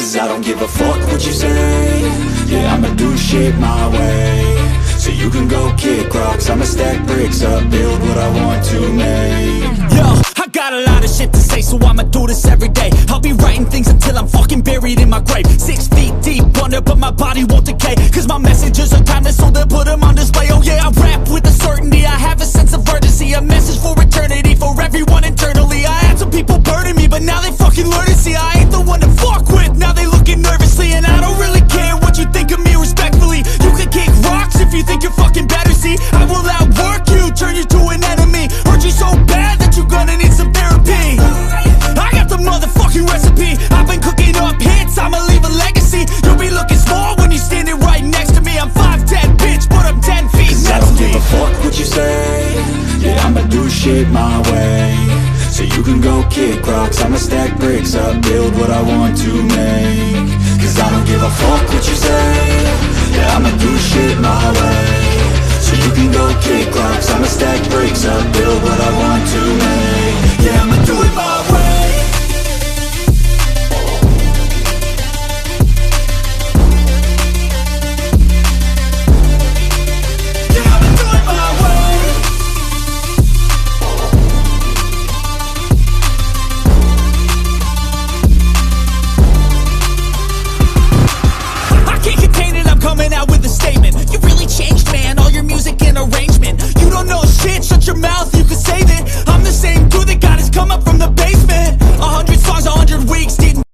Cause I don't give a fuck what you say. Yeah, I'ma do shit my way. So you can go kick rocks, I'ma stack bricks up, build what I want to make. Yo, I got a lot of shit to say, so I'ma do this every day. I'll be writing things until I'm fucking buried in my grave. 6 feet deep under, but my body won't decay. Cause my messages are timeless, so they'll put them on display. Oh yeah, I rap with a certainty, I have a sense of urgency. A message for eternity, for everyone internally. I had some people burning me, but now they fucking learn to see I ain't the one to fuck with, now they looking nervously. And I don't really care what you think of me, respectfully. You can kick rocks if you think you're fucking better, see. I will outwork you, turn you to an enemy. Hurt you so bad that you're gonna need some therapy. I got the motherfucking recipe, I've been cooking up hits, I'ma leave a legacy. You'll be looking small when you're standing right next to me. I'm 5'10", bitch, but I'm 10 feet. Cause I don't give a fuck what you say. Yeah, I'ma do shit my way. So you can go kick rocks, I'ma stack bricks up, build what I want to make. Cause I don't give a fuck what you say. Yeah, I'ma do shit my way. So you can go kick rocks.